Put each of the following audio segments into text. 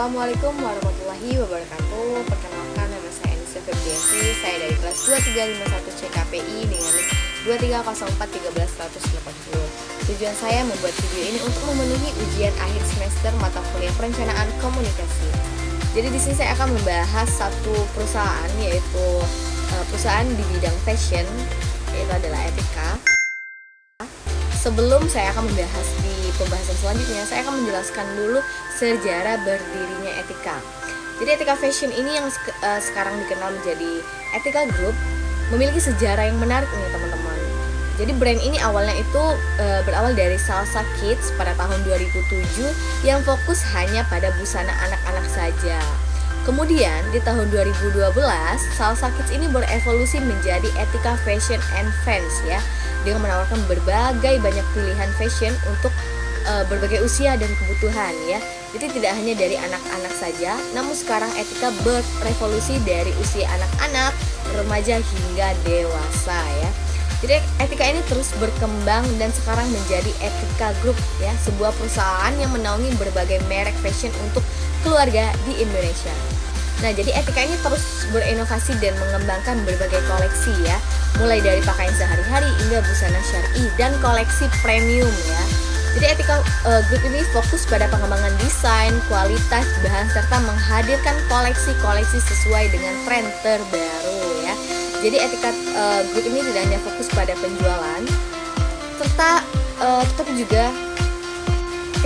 Assalamualaikum warahmatullahi wabarakatuh. Perkenalkan, nama saya Anissa Febrianti. Saya dari kelas 2351 CKPI dengan NIM 23041380. Tujuan saya membuat video ini untuk memenuhi ujian akhir semester mata kuliah perencanaan komunikasi. Jadi di sini saya akan membahas satu perusahaan, yaitu perusahaan di bidang fashion, yaitu adalah Etika. Sebelum saya akan membahas di pembahasan selanjutnya, saya akan menjelaskan dulu sejarah berdirinya Etika. Jadi Etika Fashion ini yang sekarang dikenal menjadi Etika Group memiliki sejarah yang menarik nih teman-teman. Jadi brand ini awalnya itu berawal dari Salsa Kids pada tahun 2007 yang fokus hanya pada busana anak-anak saja. Kemudian di tahun 2012 Salsa Kids ini berevolusi menjadi Etika Fashion and Fans ya, dengan menawarkan berbagai banyak pilihan fashion untuk berbagai usia dan kebutuhan ya. Jadi tidak hanya dari anak-anak saja, namun sekarang Etika berevolusi dari usia anak-anak, remaja hingga dewasa ya. Jadi Etika ini terus berkembang dan sekarang menjadi Etika Group ya, sebuah perusahaan yang menaungi berbagai merek fashion untuk keluarga di Indonesia. Nah, jadi Etika ini terus berinovasi dan mengembangkan berbagai koleksi ya, mulai dari pakaian sehari-hari hingga busana syar'i dan koleksi premium ya. Jadi Etika Group ini fokus pada pengembangan desain, kualitas, bahan serta menghadirkan koleksi-koleksi sesuai dengan tren terbaru ya. Jadi Etika Group ini tidak hanya fokus pada penjualan, tetapi juga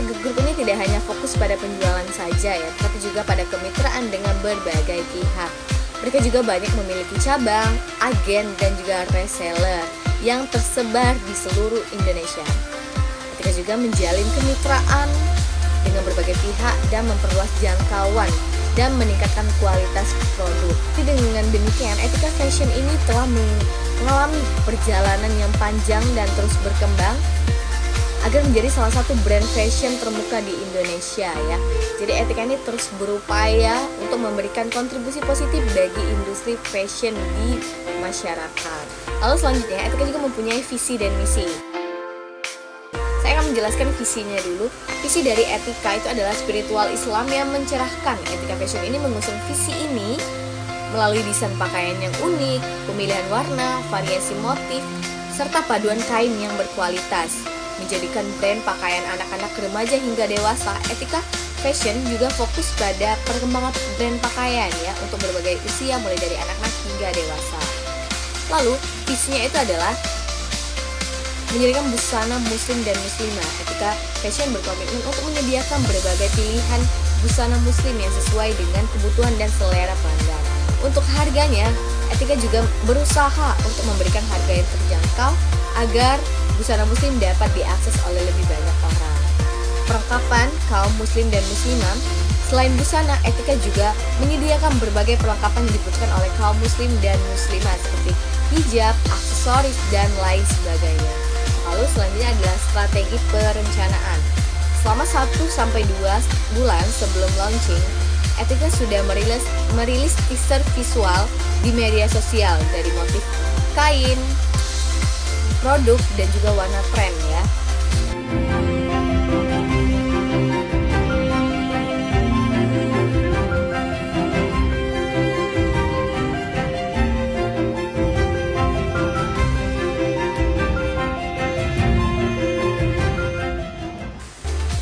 Etika Group ini tidak hanya fokus pada penjualan saja ya, tetapi juga pada kemitraan dengan berbagai pihak. Mereka juga banyak memiliki cabang, agen, dan juga reseller yang tersebar di seluruh Indonesia. Etika juga menjalin kemitraan dengan berbagai pihak dan memperluas jangkauan dan meningkatkan kualitas produk. Dengan demikian, Etika Fashion ini telah mengalami perjalanan yang panjang dan terus berkembang agar menjadi salah satu brand fashion termuka di Indonesia ya. Jadi Etika ini terus berupaya untuk memberikan kontribusi positif bagi industri fashion di masyarakat. Lalu selanjutnya, Etika juga mempunyai visi dan misi. Saya akan menjelaskan visinya dulu. Visi dari Etika itu adalah spiritual Islam yang mencerahkan. Etika Fashion ini mengusung visi ini melalui desain pakaian yang unik, pemilihan warna, variasi motif, serta paduan kain yang berkualitas. Menjadikan brand pakaian anak-anak, remaja hingga dewasa, Etika Fashion juga fokus pada perkembangan brand pakaian ya, untuk berbagai usia mulai dari anak-anak hingga dewasa. Lalu visinya itu adalah menjadikan busana muslim dan muslimah. Etika Fashion berkomitmen untuk menyediakan berbagai pilihan busana muslim yang sesuai dengan kebutuhan dan selera pelanggan. Untuk harganya, Etika juga berusaha untuk memberikan harga yang terjangkau agar busana muslim dapat diakses oleh lebih banyak orang. Perlengkapan kaum muslim dan muslimah. Selain busana, Etika juga menyediakan berbagai perlengkapan yang dibutuhkan oleh kaum muslim dan muslimah seperti hijab, aksesoris, dan lain sebagainya. Lalu selanjutnya adalah strategi perencanaan. Selama 1-2 bulan sebelum launching, Etika sudah merilis teaser visual di media sosial dari motif kain, produk, dan juga warna tren ya.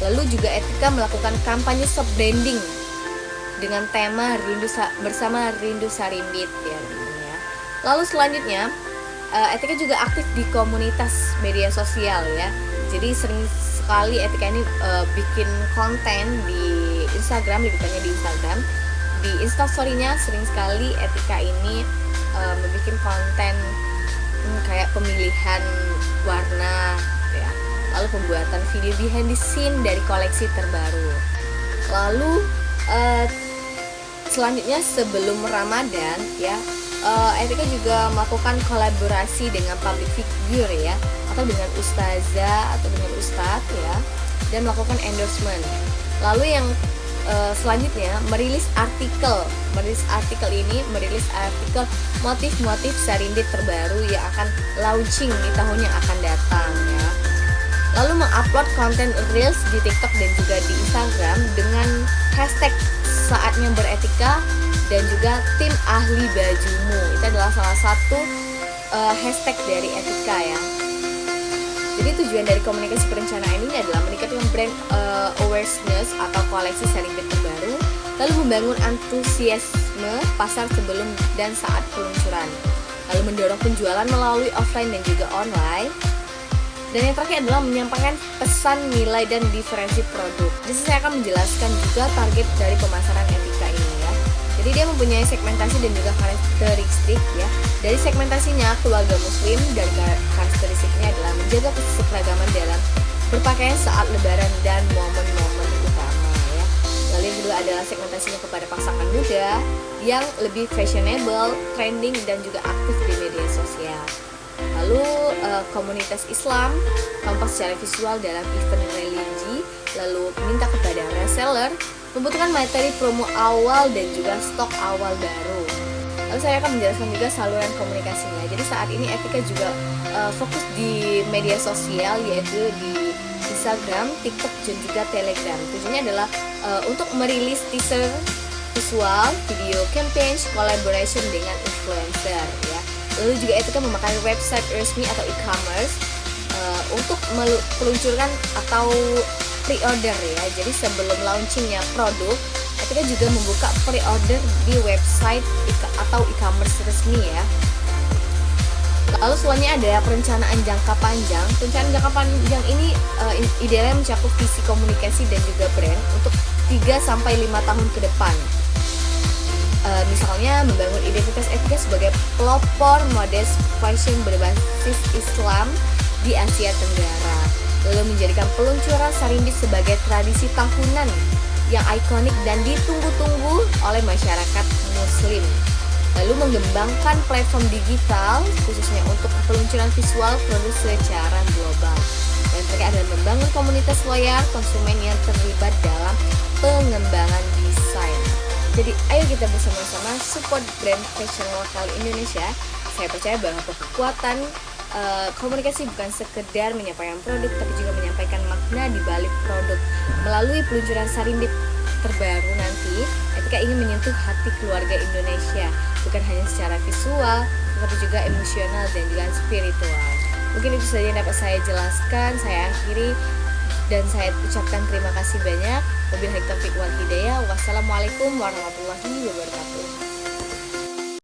Lalu juga Etika melakukan kampanye sub-branding dengan tema bersama Rindu Sarimbit ya. Lalu selanjutnya, Etika juga aktif di komunitas media sosial ya. Jadi sering sekali Etika ini bikin konten di Instagram, lebih tepatnya di Instagram. Di Instastory-nya sering sekali Etika ini membuat konten kayak pemilihan warna ya. Lalu pembuatan video behind the scene dari koleksi terbaru. Lalu selanjutnya sebelum Ramadan ya, Etika juga melakukan kolaborasi dengan public figure ya, atau dengan ustazah atau dengan ustadz ya, dan melakukan endorsement. Lalu yang selanjutnya merilis artikel motif-motif Sarimbit terbaru yang akan launching di tahun yang akan datang ya. Lalu mengupload konten reels di TikTok dan juga di Instagram dengan hashtag saatnya beretika, dan juga tim ahli bajumu. Itu adalah salah satu hashtag dari etika ya. Jadi tujuan dari komunikasi perencanaan ini adalah meningkatkan brand awareness atau koleksi selimbit terbaru, lalu membangun antusiasme pasar sebelum dan saat peluncuran, lalu mendorong penjualan melalui offline dan juga online. Dan yang terakhir adalah menyampaikan pesan, nilai, dan diferensi produk. Jadi saya akan menjelaskan juga target dari pemasaran etika ini ya. Jadi dia mempunyai segmentasi dan juga karakteristik ya. Dari segmentasinya, keluarga muslim, dan karakteristiknya adalah menjaga keseragaman dalam berpakaian saat lebaran dan momen-momen utama ya. Lalu yang kedua adalah segmentasinya kepada pasangan muda yang lebih fashionable, trending, dan juga aktif di media sosial. Lalu komunitas Islam tampak secara visual dalam event religi, lalu minta kepada reseller membutuhkan materi promo awal dan juga stok awal baru. Lalu saya akan menjelaskan juga saluran komunikasinya. Jadi saat ini etika juga fokus di media sosial, yaitu di Instagram, TikTok, dan juga Telegram. Tujuannya adalah untuk merilis teaser visual, video campaign, collaboration dengan influencer ya. Lalu juga etika memakai website resmi atau e-commerce untuk meluncurkan atau pre-order ya. Jadi sebelum launchingnya produk, etika juga membuka pre-order di website atau e-commerce resmi ya. Lalu selanjutnya ada perencanaan jangka panjang. Perencanaan jangka panjang ini idealnya mencakup visi komunikasi dan juga brand untuk 3-5 tahun ke depan. Misalnya membangun identitas etika sebagai pelopor mode fashion berbasis Islam di Asia Tenggara, lalu menjadikan peluncuran sarimbit sebagai tradisi tahunan yang ikonik dan ditunggu-tunggu oleh masyarakat muslim, lalu mengembangkan platform digital khususnya untuk peluncuran visual produk secara global. Dan terakhir adalah membangun komunitas loyal konsumen yang terlibat dalam pengembangan desain. Jadi ayo kita bersama-sama support brand fashion lokal Indonesia. Saya percaya bahwa kekuatan komunikasi bukan sekedar menyampaikan produk, tapi juga menyampaikan makna di balik produk. Melalui peluncuran sarimbit terbaru nanti, etika ingin menyentuh hati keluarga Indonesia, bukan hanya secara visual, tetapi juga emosional dan juga spiritual. Mungkin itu saja yang dapat saya jelaskan. Saya akhiri dan saya ucapkan terima kasih banyak. Wabillahi taufiq wal hidayah. Wassalamualaikum warahmatullahi wabarakatuh.